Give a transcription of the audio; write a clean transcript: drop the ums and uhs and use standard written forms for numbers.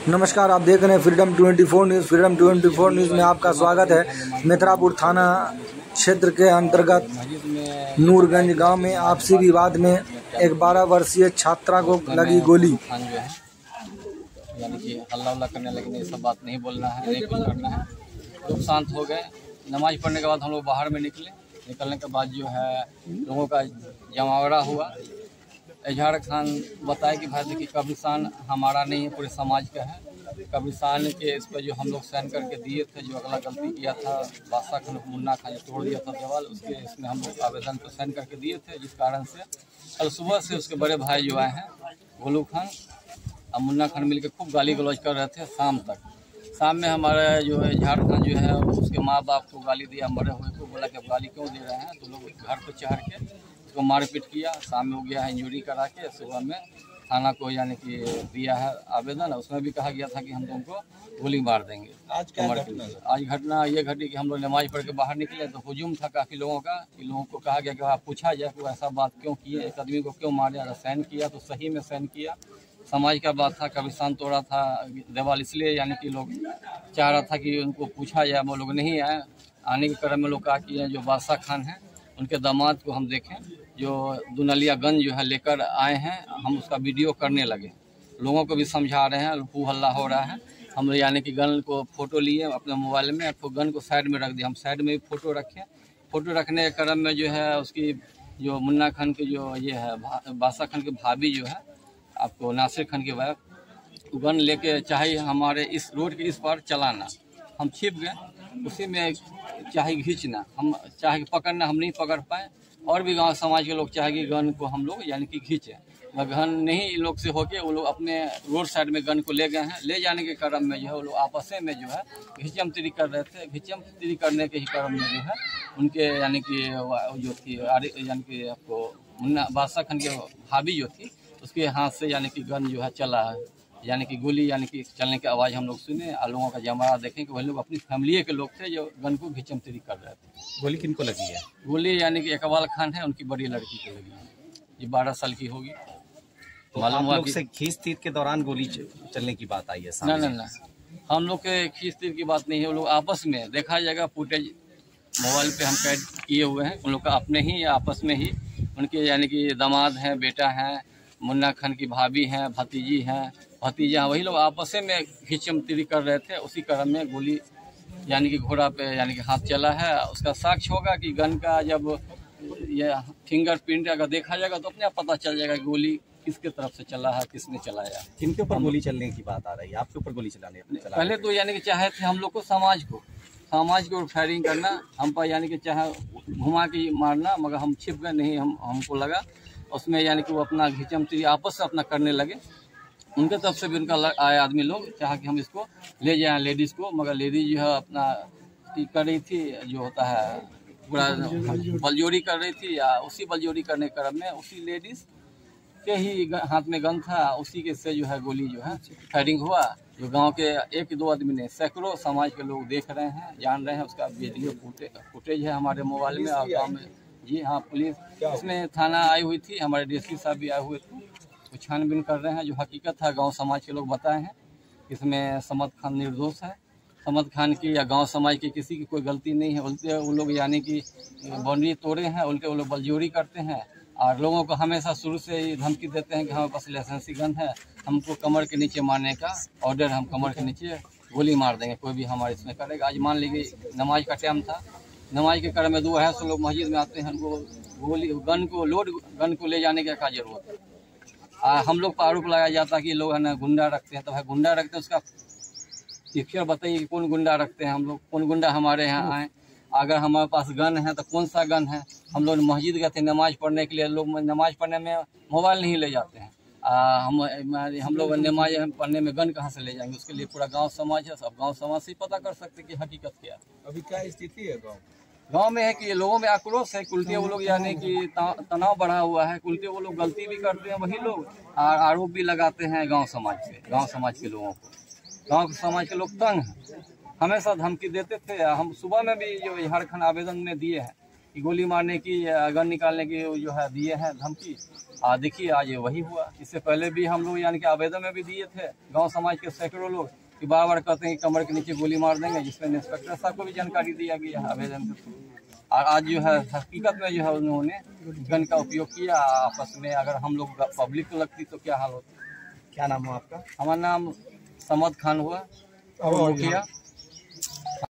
नमस्कार, आप देख रहे हैं फ्रीडम 24 न्यूज़। फ्रीडम 24 न्यूज़ में आपका स्वागत है। मित्रापुर थाना क्षेत्र के अंतर्गत नूरगंज गांव में आपसी विवाद में एक 12 वर्षीय छात्रा को लगी गोली। यानी कि हल्ला उल्ला करने लगे, ये सब बात नहीं बोलना है, नहीं कुछ करना है। लोग शांत हो गए। नमाज पढ़ने के बाद हम लोग बाहर में निकलने के बाद जो है लोगों का जमावड़ा हुआ। एजाज खान बताया कि भाई देखिए कब्रिस्तान हमारा नहीं है, पूरे समाज का है। कब्रिस्तान के इस पर जो हम लोग साइन करके दिए थे, जो अगला गलती किया था बादशाह खान मुन्ना खान जो तोड़ दिया था देवाल, उसके इसमें हम लोग आवेदन पर साइन करके दिए थे। जिस कारण से कल सुबह से उसके बड़े भाई जो आए हैं गोलू खान और मुन्ना खान मिलकर खूब गाली गलौज कर रहे थे शाम तक। शाम में हमारा जो है एजाज खान जो है उसके माँ बाप को गाली दिया, मरे हुए को बोला कि गाली क्यों दे रहे हैं। तो लोग घर पर चढ़ के उसको मारपीट किया। शाम में हो गया है इंजरी करा के, सुबह में थाना को यानी कि दिया है आवेदन। उसमें भी कहा गया था कि हम तुमको गोली मार देंगे। आज घटना ये घटी कि हम लोग नमाज पढ़ के बाहर निकले तो हुजूम था काफ़ी लोगों का। कि लोगों को कहा गया कि आप पूछा जाए कि ऐसा बात क्यों किए, एक आदमी को क्यों मारे। अगर साइन किया तो सही में साइन किया, समाज का बात था। कब्रिस्तान तोड़ा था देवाल, इसलिए यानी कि लोग चाह रहा था कि उनको पूछा जाए। वो लोग नहीं आए। आने के क्रम में लोग कहा कि जो बादशाह खान हैं उनके दामाद को हम देखें, जो दुनलिया गन जो है लेकर आए हैं। हम उसका वीडियो करने लगे, लोगों को भी समझा रहे हैं। हू हल्ला हो रहा है। हम यानी कि गन को फ़ोटो लिए अपने मोबाइल में, तो गन को साइड में रख दिया। हम साइड में भी फ़ोटो रखें। फ़ोटो रखने के क्रम में जो है उसकी जो मुन्ना खान की जो ये है बादशाह खान की भाभी जो है आपको नासिर खान की वाइफ, गन लेके चाहे हमारे इस रोड के इस पार चलाना। हम छिप गए, उसी में चाहे खींचना, हम चाहे पकड़ना, हम नहीं पकड़ पाए। और भी गांव समाज के लोग चाहे कि गन को हम लोग यानी कि खींचे, मगर गन नहीं इन लोग से होके वो लोग अपने रोड साइड में गन को ले गए हैं। ले जाने के क्रम में जो है वो लोग आपस में जो है घिचम तिरी कर रहे थे। घिचम तिरी करने के ही क्रम में जो है उनके यानी कि जो थी यानी कि आपको मुन्ना बादशाह खान की भाभी जो थी उसके हाथ से यानी कि गन जो है चला है, यानी कि गोली यानी कि चलने की आवाज़ हम लोग सुने। और लोगों का जमावड़ा देखें कि वही लोग अपनी फैमिली के लोग थे जो गन को घिचम तिरी कर रहे थे। गोली किनको लगी है? गोली यानी कि इकबाल खान है, उनकी बड़ी लड़की को लगी है, ये 12 साल की होगी। तो मालूम हुआ कि खींच तीर के दौरान गोली चलने की बात आई है सामने? ना, हम लोग के खींच तीर की बात नहीं है। वो लोग आपस में देखा जाएगा, फुटेज मोबाइल पे हम कैद किए हुए हैं। उन लोग का अपने ही आपस में ही उनके यानी कि दामाद हैं, बेटा हैं, मुन्ना खान की भाभी हैं, भतीजी हैं, भतीजा हैं, वही लोग आपस में खींचम तिरी कर रहे थे। उसी क्रम में गोली यानी कि घोड़ा पे यानी कि हाथ चला है। उसका साक्ष्य होगा कि गन का जब ये फिंगरप्रिंट अगर देखा जाएगा तो अपने आप पता चल जाएगा गोली किसके तरफ से चला है, किसने चलाया। किनके ऊपर गोली चलने की बात आ रही है? आपके ऊपर गोली चलाने पहले तो यानी कि चाहे थे हम लोग को समाज को फायरिंग करना, हम पर यानी कि चाहे घुमा के मारना, मगर हम छिप गए नहीं। हमको लगा उसमें यानी कि वो अपना घिचम तिरी आपस से अपना करने लगे। उनके तरफ से भी उनका आए आदमी लोग चाहे कि हम इसको ले जाएं लेडीज़ को, मगर लेडीज जो है अपना कर रही थी, जो होता है पूरा बलजोरी कर रही थी। या उसी बलजोरी करने के क्रम में उसी लेडीज़ के ही हाथ में गन था, उसी के से जो है गोली जो है फायरिंग हुआ। जो गांव के 1-2 आदमी ने, सैकड़ों समाज के लोग देख रहे हैं, जान रहे हैं। उसका वीडियो फुटेज है हमारे मोबाइल में। और गाँव में जी हाँ पुलिस इसमें थाना आई हुई थी, हमारे डीएसपी साहब भी आए हुए थे, वो छानबीन कर रहे हैं। जो हकीकत है गांव समाज के लोग बताए हैं, इसमें समद खान निर्दोष है। समद खान की या गांव समाज की किसी की कोई गलती नहीं है। उल्टे वो लोग यानी कि बाउंड्री तोड़े हैं, उल्टे वो लोग बलजोरी करते हैं और लोगों को हमेशा शुरू से ही धमकी देते हैं कि हमारे पास लाइसेंसी गन है, हमको कमर के नीचे मारने का ऑर्डर, हम कमर के नीचे गोली मार देंगे कोई भी हमारे इसमें करेगा। आज मान लीजिए नमाज का टाइम था, नमाज के क्रम में 200 लोग मस्जिद में आते हैं, उनको गोली गन को ले जाने की क्या जरूरत है। हम लोग पर आरोप लगाया जाता है कि लोग है ना गुंडा रखते हैं। तो भाई गुंडा रखते हैं, उसका पिक्चर बताइए कि कौन गुंडा रखते हैं। हम लोग कौन गुंडा हमारे यहाँ आए? अगर हमारे पास गन है तो कौन सा गन है? हम लोग मस्जिद गए थे नमाज पढ़ने के लिए, लोग नमाज पढ़ने में मोबाइल नहीं ले जाते हैं। हम लोग नमाज पढ़ने में गन कहाँ से ले जाएंगे? उसके लिए पूरा गांव समाज है, सब गांव समाज से ही पता कर सकते कि हकीकत क्या है। अभी क्या स्थिति है गांव में है कि लोगों में आक्रोश है। उल्टे वो लोग यानी कि तनाव बढ़ा हुआ है। उल्टे वो लोग गलती भी करते हैं, वही लोग आरोप भी लगाते हैं गांव समाज से। गांव समाज के लोगों को, गांव समाज के लोग तंग हैं, हमेशा धमकी देते थे। हम सुबह में भी जो झारखंड आवेदन में दिए हैं कि गोली मारने की, गन निकालने की जो है दिए हैं धमकी। देखिए आज वही हुआ। इससे पहले भी हम लोग यानी कि आवेदन में भी दिए थे, गांव समाज के सैकड़ों लोग कि बार बार कहते हैं कि कमर के नीचे गोली मार देंगे, जिसमें इंस्पेक्टर साहब को भी जानकारी दिया गया है आवेदन के थ्रू। और आज जो है हकीकत में जो है उन्होंने गन का उपयोग किया आपस में। अगर हम लोग पब्लिक को लगती तो क्या हाल होता। क्या नाम है आपका? हमारा नाम समद खान हुआ, मुखिया